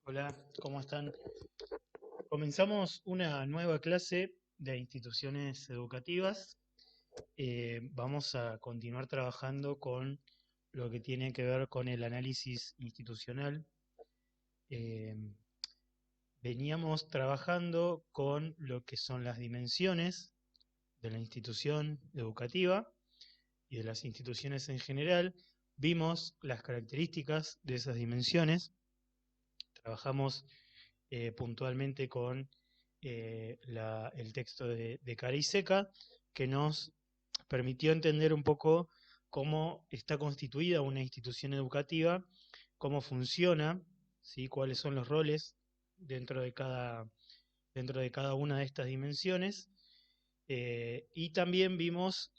Hola, ¿cómo están? Comenzamos una nueva clase de instituciones educativas. Vamos a continuar trabajando con lo que tiene que ver con el análisis institucional. Eh, Veníamos trabajando con lo que son las dimensiones de la institución educativa y de las instituciones en general. Vimos las características de esas dimensiones. Trabajamos puntualmente con el texto de Cariseca, que nos permitió entender un poco cómo está constituida una institución educativa, cómo funciona, ¿sí? Cuáles son los roles dentro de cada una de estas dimensiones. Y también vimos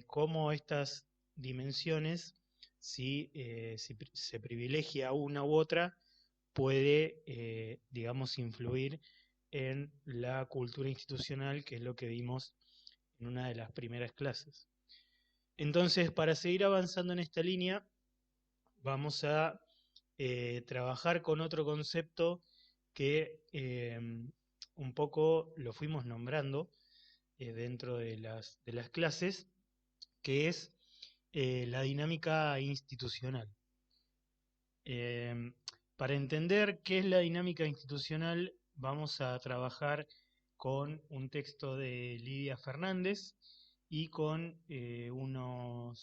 cómo estas dimensiones, si se privilegia una u otra, puede, digamos, influir en la cultura institucional, que es lo que vimos en una de las primeras clases. Entonces, para seguir avanzando en esta línea, vamos a trabajar con otro concepto que un poco lo fuimos nombrando dentro de las clases, que es la dinámica institucional. Eh, para entender qué es la dinámica institucional, vamos a trabajar con un texto de Lidia Fernández y con un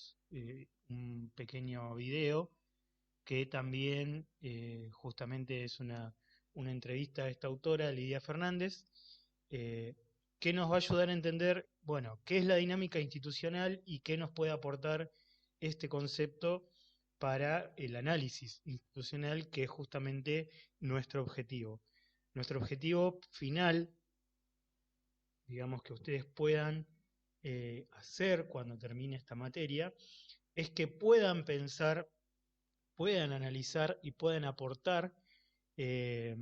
pequeño video que también justamente es una entrevista a esta autora, Lidia Fernández, eh, que nos va a ayudar a entender, bueno, qué es la dinámica institucional y qué nos puede aportar este concepto para el análisis institucional, que es justamente nuestro objetivo. Nuestro objetivo final, digamos, que ustedes puedan hacer cuando termine esta materia, es que puedan pensar, puedan analizar y puedan aportar eh,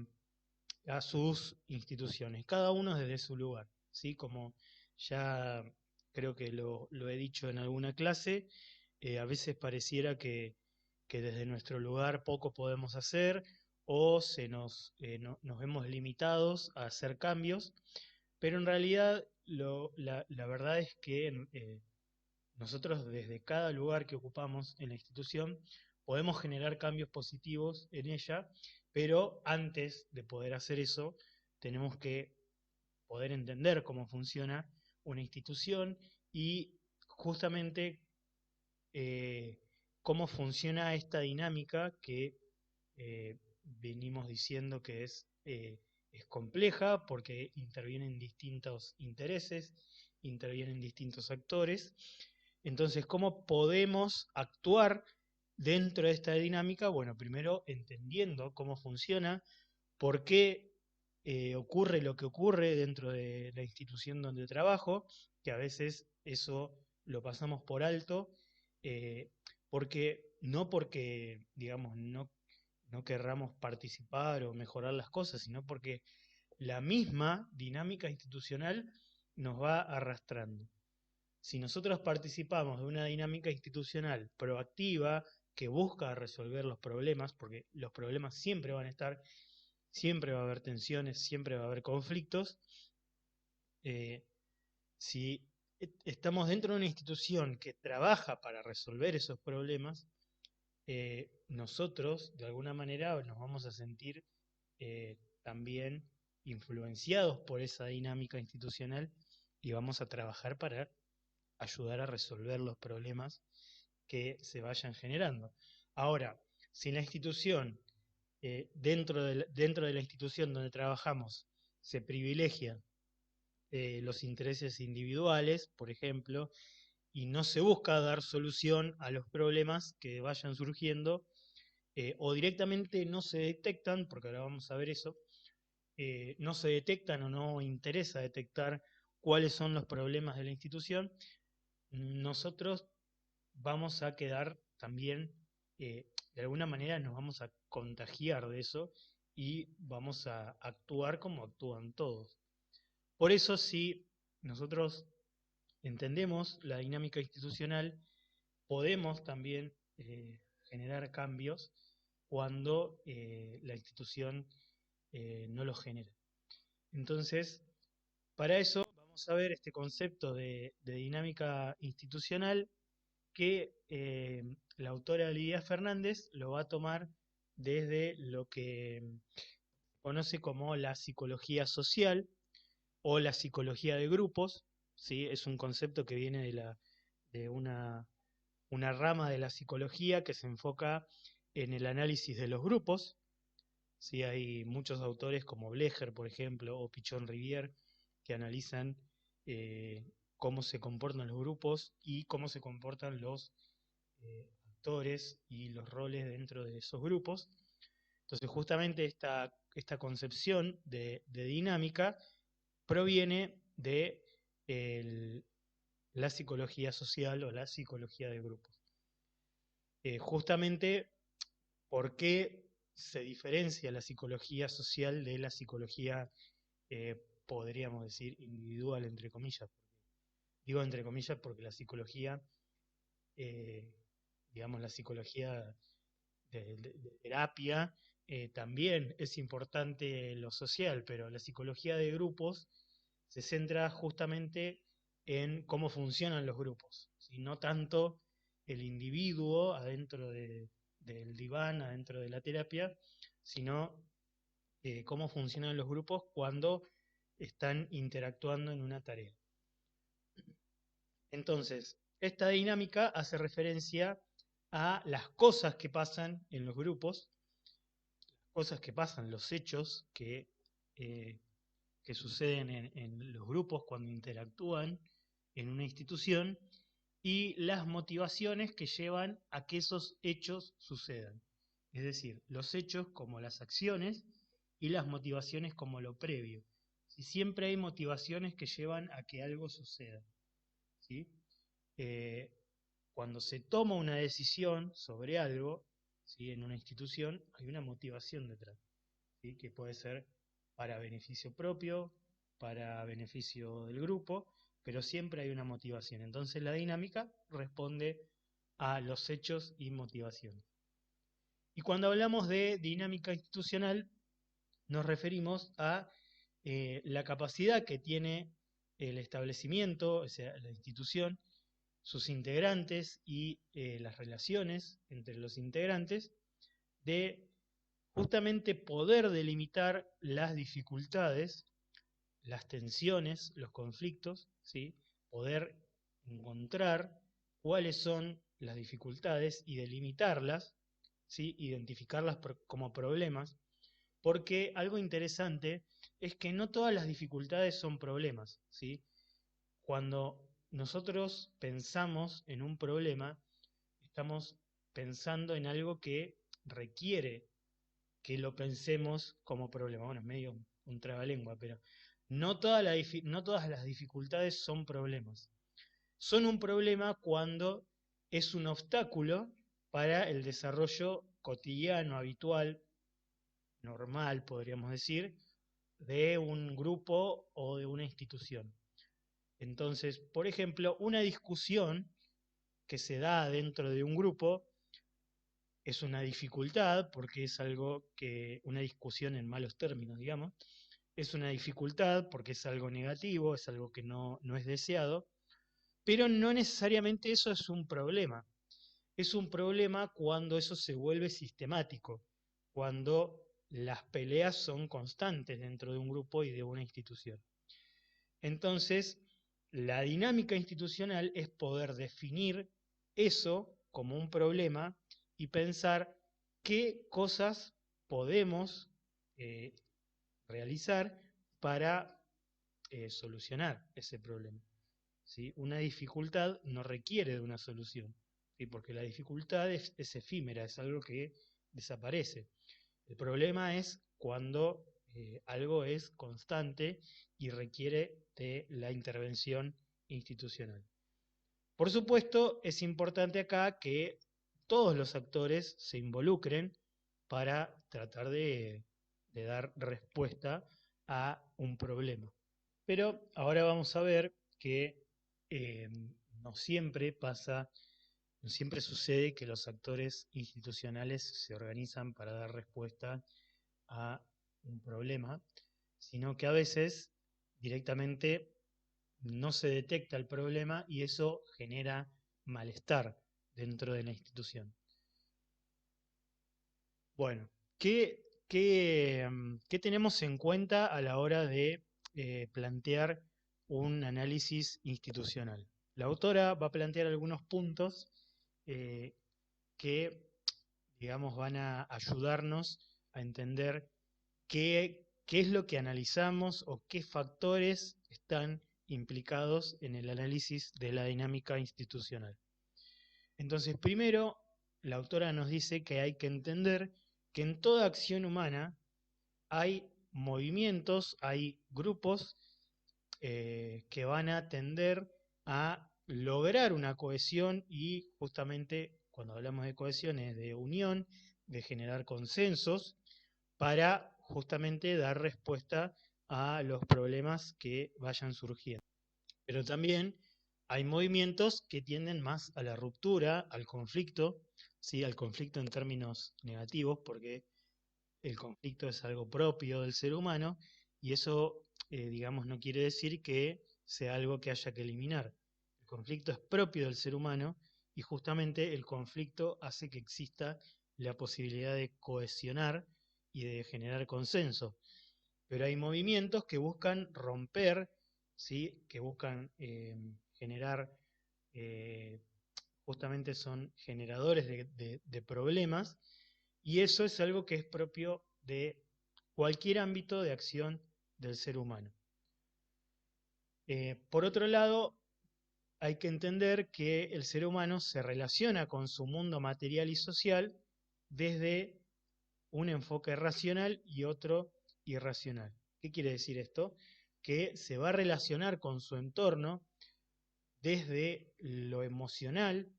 a sus instituciones, cada uno desde su lugar, ¿sí? Como ya creo que lo he dicho en alguna clase, a veces pareciera que desde nuestro lugar poco podemos hacer o nos vemos limitados a hacer cambios, pero en realidad la verdad es que nosotros desde cada lugar que ocupamos en la institución podemos generar cambios positivos en ella, pero antes de poder hacer eso tenemos que poder entender cómo funciona una institución y justamente eh, cómo funciona esta dinámica que venimos diciendo que es compleja porque intervienen distintos intereses, intervienen distintos actores. Entonces, ¿cómo podemos actuar dentro de esta dinámica? Bueno, primero entendiendo cómo funciona, por qué ocurre lo que ocurre dentro de la institución donde trabajo, que a veces eso lo pasamos por alto, eh, porque, digamos, no querramos participar o mejorar las cosas, sino porque la misma dinámica institucional nos va arrastrando. Si nosotros participamos de una dinámica institucional proactiva que busca resolver los problemas, porque los problemas siempre van a estar, siempre va a haber tensiones, siempre va a haber conflictos, eh, si estamos dentro de una institución que trabaja para resolver esos problemas, nosotros de alguna manera nos vamos a sentir también influenciados por esa dinámica institucional y vamos a trabajar para ayudar a resolver los problemas que se vayan generando. Ahora, si la institución, dentro de la institución donde trabajamos, se privilegia los intereses individuales, por ejemplo, y no se busca dar solución a los problemas que vayan surgiendo, o directamente no se detectan, porque ahora vamos a ver eso, no se detectan o no interesa detectar cuáles son los problemas de la institución, nosotros vamos a quedar también, de alguna manera nos vamos a contagiar de eso y vamos a actuar como actúan todos. Por eso si nosotros entendemos la dinámica institucional, podemos también generar cambios cuando la institución no lo genera. Entonces, para eso vamos a ver este concepto de dinámica institucional que la autora Lidia Fernández lo va a tomar desde lo que conoce como la psicología social o la psicología de grupos, ¿sí? Es un concepto que viene de una rama de la psicología que se enfoca en el análisis de los grupos, ¿sí? Hay muchos autores como Blecher, por ejemplo, o Pichon Rivière, que analizan eh, cómo se comportan los grupos y cómo se comportan los actores y los roles dentro de esos grupos. Entonces, justamente esta concepción de dinámica proviene de la psicología social o la psicología de grupos. Justamente, ¿por qué se diferencia la psicología social de la psicología, podríamos decir, individual, entre comillas? Digo entre comillas porque la psicología, eh, digamos, la psicología de terapia, también es importante lo social, pero la psicología de grupos se centra justamente en cómo funcionan los grupos, ¿sí? No tanto el individuo adentro del diván, adentro de la terapia, sino cómo funcionan los grupos cuando están interactuando en una tarea. Entonces, esta dinámica hace referencia a las cosas que pasan en los grupos, cosas que pasan, los hechos eh, que suceden en los grupos cuando interactúan en una institución y las motivaciones que llevan a que esos hechos sucedan. Es decir, los hechos como las acciones y las motivaciones como lo previo. Si siempre hay motivaciones que llevan a que algo suceda, ¿sí? Eh, Cuando se toma una decisión sobre algo, ¿sí? En una institución, hay una motivación detrás, ¿sí? Que puede ser para beneficio propio, para beneficio del grupo, pero siempre hay una motivación. Entonces la dinámica responde a los hechos y motivaciones. Y cuando hablamos de dinámica institucional, nos referimos a la capacidad que tiene el establecimiento, o sea, la institución, sus integrantes y las relaciones entre los integrantes, de justamente poder delimitar las dificultades, las tensiones, los conflictos, ¿sí? Poder encontrar cuáles son las dificultades y delimitarlas, ¿sí? Identificarlas como problemas, porque algo interesante es que no todas las dificultades son problemas, ¿sí? Cuando nosotros pensamos en un problema, estamos pensando en algo que requiere que lo pensemos como problema. Bueno, es medio un trabalengua, pero no todas las dificultades son problemas. Son un problema cuando es un obstáculo para el desarrollo cotidiano, habitual, normal, podríamos decir, de un grupo o de una institución. Entonces, por ejemplo, una discusión que se da dentro de un grupo es una dificultad, porque es algo que, una discusión en malos términos, digamos, es una dificultad porque es algo negativo, es algo que no es deseado, pero no necesariamente eso es un problema. Es un problema cuando eso se vuelve sistemático, cuando las peleas son constantes dentro de un grupo y de una institución. Entonces, la dinámica institucional es poder definir eso como un problema y pensar qué cosas podemos eh, realizar para solucionar ese problema, ¿sí? Una dificultad no requiere de una solución, ¿sí? Porque la dificultad es efímera, es algo que desaparece. El problema es cuando algo es constante y requiere de la intervención institucional. Por supuesto, es importante acá que todos los actores se involucren para tratar de dar respuesta a un problema. Pero ahora vamos a ver que no siempre pasa No siempre sucede que los actores institucionales se organizan para dar respuesta a un problema, sino que a veces directamente no se detecta el problema y eso genera malestar dentro de la institución. Bueno, ¿qué tenemos en cuenta a la hora de plantear un análisis institucional? La autora va a plantear algunos puntos eh, que, digamos, van a ayudarnos a entender qué es lo que analizamos o qué factores están implicados en el análisis de la dinámica institucional. Entonces, primero, la autora nos dice que hay que entender que en toda acción humana hay movimientos, hay grupos que van a tender a lograr una cohesión y justamente cuando hablamos de cohesión es de unión, de generar consensos para justamente dar respuesta a los problemas que vayan surgiendo. Pero también hay movimientos que tienden más a la ruptura, al conflicto, ¿sí? Al conflicto en términos negativos, porque el conflicto es algo propio del ser humano y eso, digamos, no quiere decir que sea algo que haya que eliminar. El conflicto es propio del ser humano y justamente el conflicto hace que exista la posibilidad de cohesionar y de generar consenso. Pero hay movimientos que buscan romper, ¿sí? Que buscan generar, eh, justamente son generadores de problemas, y eso es algo que es propio de cualquier ámbito de acción del ser humano. Por otro lado, hay que entender que el ser humano se relaciona con su mundo material y social desde un enfoque racional y otro irracional. ¿Qué quiere decir esto? Que se va a relacionar con su entorno desde lo emocional,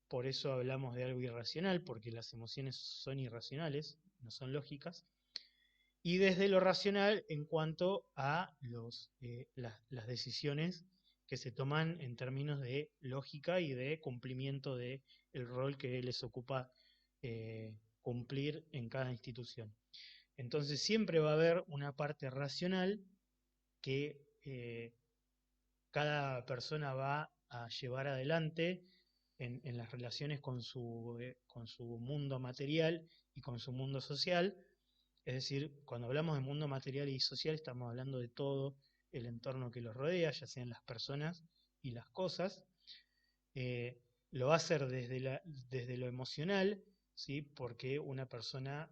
por eso hablamos de algo irracional, porque las emociones son irracionales, no son lógicas, y desde lo racional en cuanto a las decisiones que se toman en términos de lógica y de cumplimiento del rol que les ocupa cumplir en cada institución. Entonces siempre va a haber una parte racional que cada persona va a llevar adelante en las relaciones con su mundo material y con su mundo social. Es decir, cuando hablamos de mundo material y social estamos hablando de todo el entorno que los rodea, ya sean las personas y las cosas. Lo va a hacer desde lo emocional, ¿sí? Porque una persona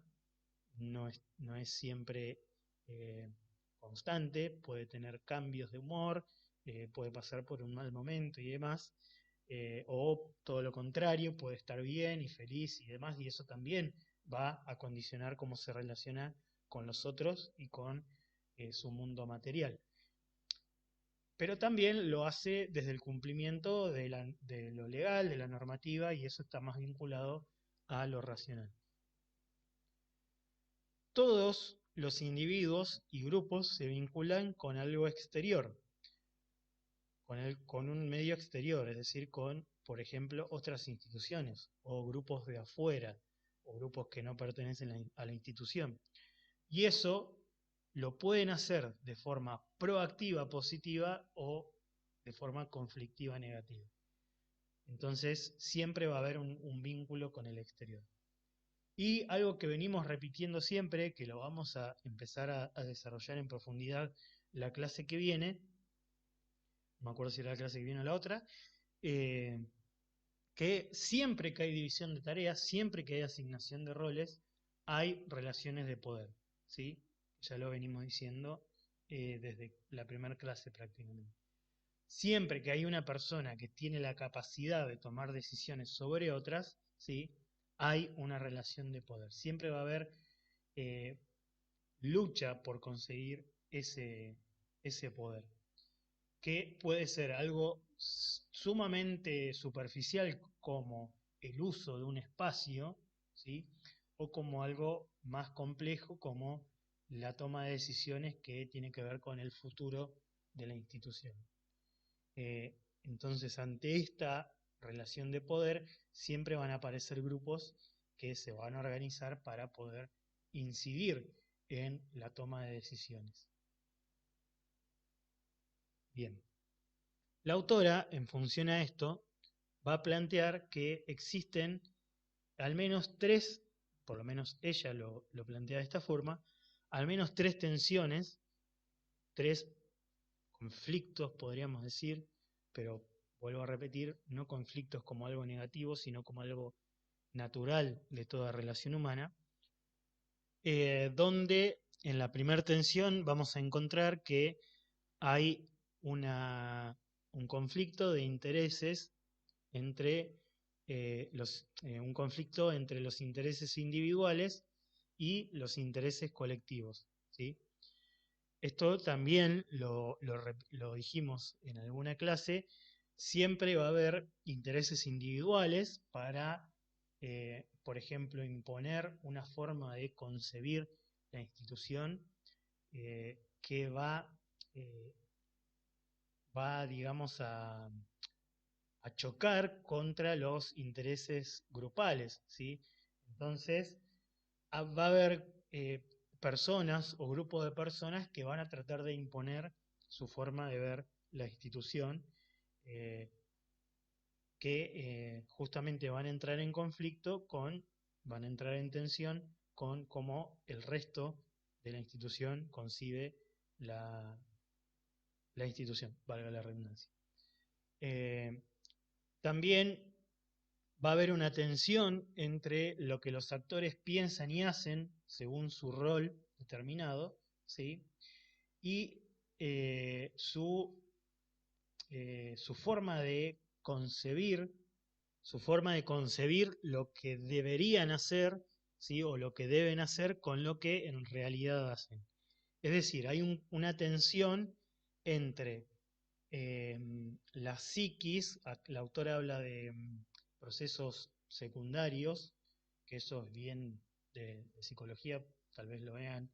no es siempre eh, constante, puede tener cambios de humor, puede pasar por un mal momento y demás, o todo lo contrario, puede estar bien y feliz y demás, y eso también va a condicionar cómo se relaciona con los otros y con su mundo material. Pero también lo hace desde el cumplimiento de lo legal, de la normativa, y eso está más vinculado a lo racional. Todos los individuos y grupos se vinculan con algo exterior, con un medio exterior, es decir, con, por ejemplo, otras instituciones o grupos de afuera o grupos que no pertenecen a la institución. Y eso lo pueden hacer de forma proactiva, positiva o de forma conflictiva, negativa. Entonces, siempre va a haber un vínculo con el exterior. Y algo que venimos repitiendo siempre, que lo vamos a empezar a desarrollar en profundidad la clase que viene, no me acuerdo si era la clase que viene o la otra, eh, que siempre que hay división de tareas, siempre que hay asignación de roles, hay relaciones de poder, ¿sí? Ya lo venimos diciendo desde la primera clase prácticamente. Siempre que hay una persona que tiene la capacidad de tomar decisiones sobre otras, ¿sí? Hay una relación de poder. Siempre va a haber eh, lucha por conseguir ese poder, que puede ser algo sumamente superficial como el uso de un espacio, ¿sí? O como algo más complejo como la toma de decisiones que tiene que ver con el futuro de la institución. Entonces, ante esta relación de poder, siempre van a aparecer grupos que se van a organizar para poder incidir en la toma de decisiones. Bien. La autora, en función a esto, va a plantear que existen al menos tres, por lo menos ella lo plantea de esta forma, al menos tres tensiones, tres conflictos, podríamos decir, pero vuelvo a repetir, no conflictos como algo negativo, sino como algo natural de toda relación humana, donde en la primera tensión vamos a encontrar que hay un conflicto de intereses entre un conflicto entre los intereses individuales y los intereses colectivos, ¿sí? Esto también lo dijimos en alguna clase, siempre va a haber intereses individuales para, por ejemplo, imponer una forma de concebir la institución que eh, digamos, a chocar contra los intereses grupales, ¿sí? Entonces, va a haber personas o grupos de personas que van a tratar de imponer su forma de ver la institución, eh, que justamente van a entrar en conflicto van a entrar en tensión con cómo el resto de la institución concibe la, la institución, valga la redundancia. También va a haber una tensión entre lo que los actores piensan y hacen según su rol determinado, ¿sí? Y su forma de concebir, su forma de concebir lo que deberían hacer, ¿sí? O lo que deben hacer con lo que en realidad hacen. Es decir, hay una tensión entre la psiquis, la autora habla de procesos secundarios, que eso es bien de psicología, tal vez lo vean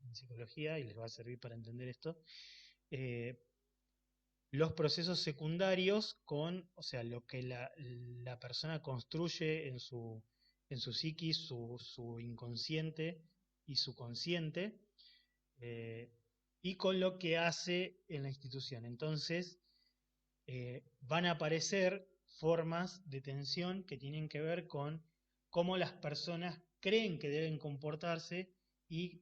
en psicología y les va a servir para entender esto. Los procesos secundarios o sea, lo que la persona construye en su psiquis, su inconsciente y su consciente, eh, y con lo que hace en la institución. Entonces, van a aparecer formas de tensión que tienen que ver con cómo las personas creen que deben comportarse y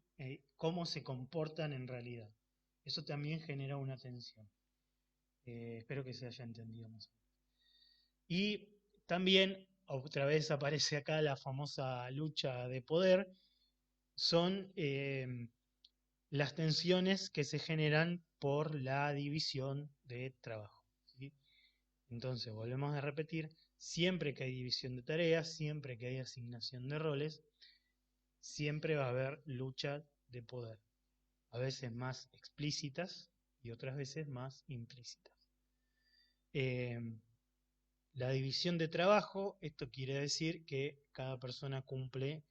cómo se comportan en realidad. Eso también genera una tensión. Espero que se haya entendido más. Y también, otra vez aparece acá la famosa lucha de poder, son las tensiones que se generan por la división de trabajo, ¿sí? Entonces, volvemos a repetir, siempre que hay división de tareas, siempre que hay asignación de roles, siempre va a haber lucha de poder, a veces más explícitas y otras veces más implícitas. La división de trabajo, esto quiere decir que cada persona cumple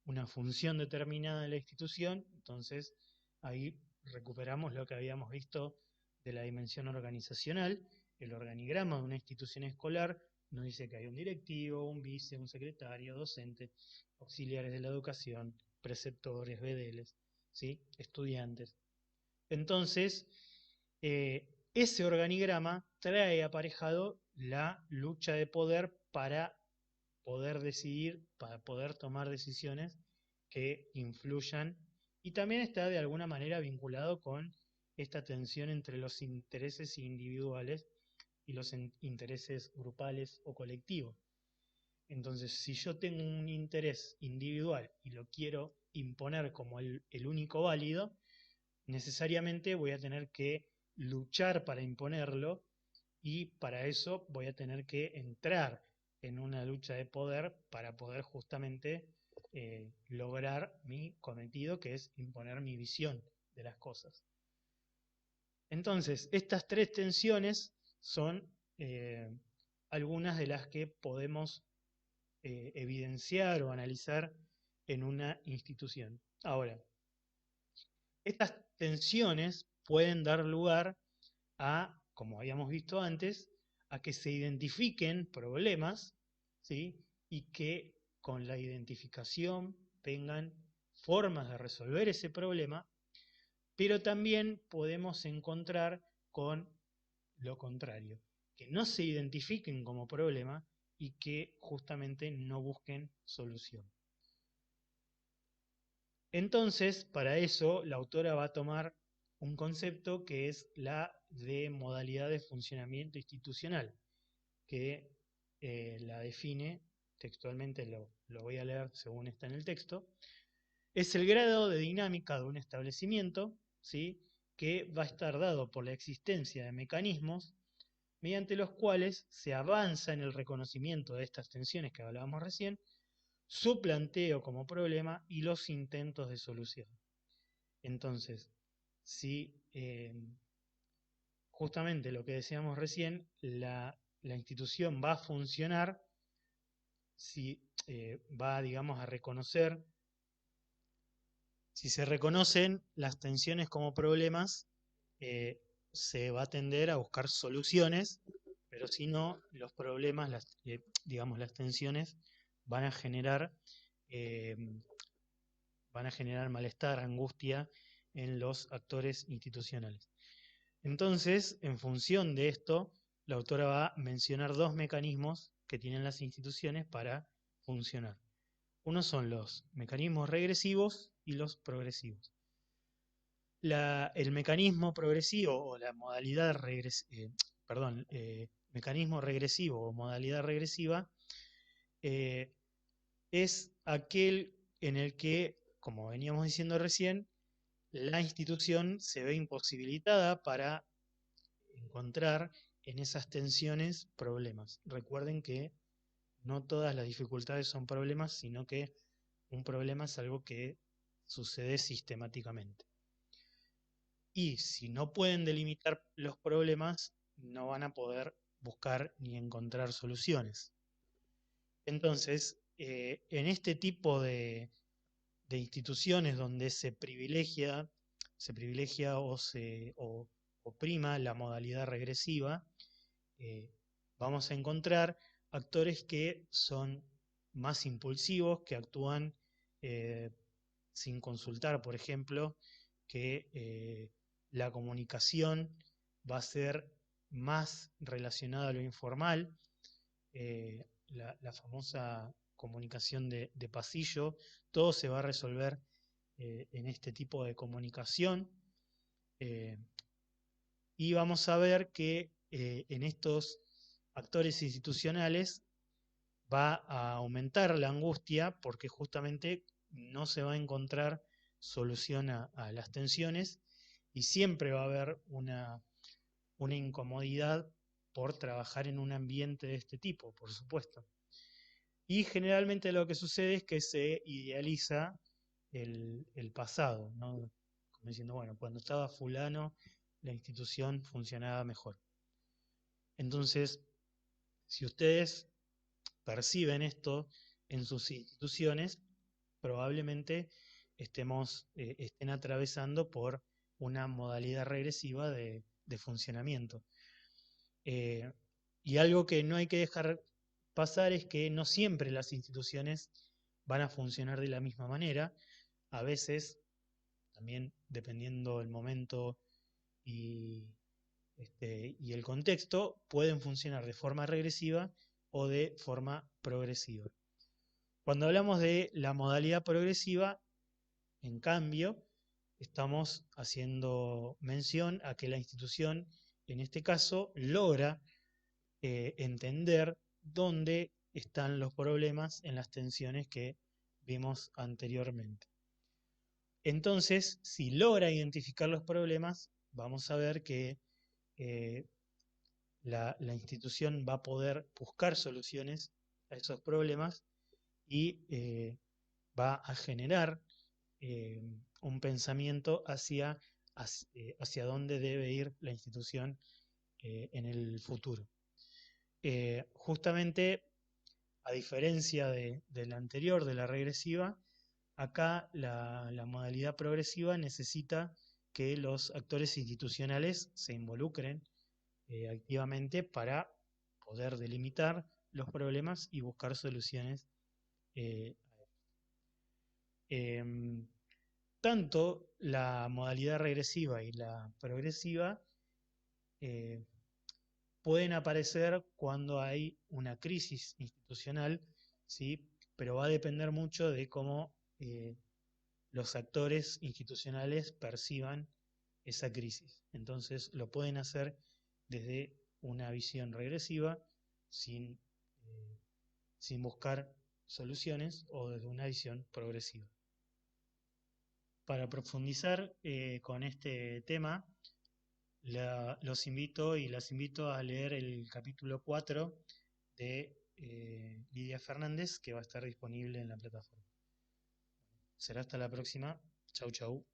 una función determinada en la institución, entonces ahí recuperamos lo que habíamos visto de la dimensión organizacional. El organigrama de una institución escolar nos dice que hay un directivo, un vice, un secretario, docente, auxiliares de la educación, preceptores, bedeles, ¿sí? Estudiantes. Entonces, ese organigrama trae aparejado la lucha de poder para poder decidir, para poder tomar decisiones que influyan, y también está de alguna manera vinculado con esta tensión entre los intereses individuales y los intereses grupales o colectivos. Entonces, si yo tengo un interés individual y lo quiero imponer como el único válido, necesariamente voy a tener que luchar para imponerlo, y para eso voy a tener que entrar en una lucha de poder para poder justamente lograr mi cometido, que es imponer mi visión de las cosas. Entonces, estas tres tensiones son algunas de las que podemos evidenciar o analizar en una institución. Ahora, estas tensiones pueden dar lugar a, como habíamos visto antes, a que se identifiquen problemas, ¿sí? Y que con la identificación tengan formas de resolver ese problema, pero también podemos encontrar con lo contrario, que no se identifiquen como problema y que justamente no busquen solución. Entonces, para eso, la autora va a tomar un concepto que es la de modalidad de funcionamiento institucional, que la define textualmente, lo voy a leer según está en el texto. Es el grado de dinámica de un establecimiento, ¿sí?, que va a estar dado por la existencia de mecanismos mediante los cuales se avanza en el reconocimiento de estas tensiones que hablábamos recién, su planteo como problema y los intentos de solución. Entonces, si justamente lo que decíamos recién, la institución va a funcionar, si va, digamos, a reconocer, si se reconocen las tensiones como problemas, se va a tender a buscar soluciones, pero si no, los problemas, digamos, las tensiones van a generar eh, malestar, angustia en los actores institucionales. Entonces, en función de esto, la autora va a mencionar dos mecanismos que tienen las instituciones para funcionar. Uno son los mecanismos regresivos y los progresivos. El mecanismo progresivo o la modalidad mecanismo regresivo o modalidad regresiva es aquel en el que, como veníamos diciendo recién, la institución se ve imposibilitada para encontrar en esas tensiones problemas. Recuerden que no todas las dificultades son problemas, sino que un problema es algo que sucede sistemáticamente. Y si no pueden delimitar los problemas, no van a poder buscar ni encontrar soluciones. Entonces, en este tipo de instituciones donde se privilegia o prima la modalidad regresiva, vamos a encontrar actores que son más impulsivos, que actúan sin consultar, por ejemplo, que la comunicación va a ser más relacionada a lo informal, la famosa comunicación de pasillo, todo se va a resolver en este tipo de comunicación. Y vamos a ver que en estos actores institucionales va a aumentar la angustia porque justamente no se va a encontrar solución a las tensiones y siempre va a haber una incomodidad por trabajar en un ambiente de este tipo, por supuesto. Y generalmente lo que sucede es que se idealiza el pasado, ¿no? Como diciendo, bueno, cuando estaba fulano, la institución funcionaba mejor. Entonces, si ustedes perciben esto en sus instituciones, probablemente estén atravesando por una modalidad regresiva de funcionamiento. Y algo que no hay que dejar pasar es que no siempre las instituciones van a funcionar de la misma manera. A veces, también dependiendo del momento y, y el contexto, pueden funcionar de forma regresiva o de forma progresiva. Cuando hablamos de la modalidad progresiva, en cambio, estamos haciendo mención a que la institución, en este caso, logra entender dónde están los problemas en las tensiones que vimos anteriormente. Entonces, si logra identificar los problemas, vamos a ver que la institución va a poder buscar soluciones a esos problemas y va a generar un pensamiento hacia dónde debe ir la institución en el futuro. Justamente, a diferencia de la anterior, de la regresiva, acá la modalidad progresiva necesita que los actores institucionales se involucren activamente para poder delimitar los problemas y buscar soluciones. eh, em, Tanto la modalidad regresiva y la progresiva eh, pueden aparecer cuando hay una crisis institucional, ¿sí? Pero va a depender mucho de cómo los actores institucionales perciban esa crisis. Entonces lo pueden hacer desde una visión regresiva sin, eh, sin buscar soluciones o desde una visión progresiva. Para profundizar con este tema, los invito y las invito a leer el capítulo 4 de Lidia Fernández, que va a estar disponible en la plataforma. Será hasta la próxima. Chau, chau.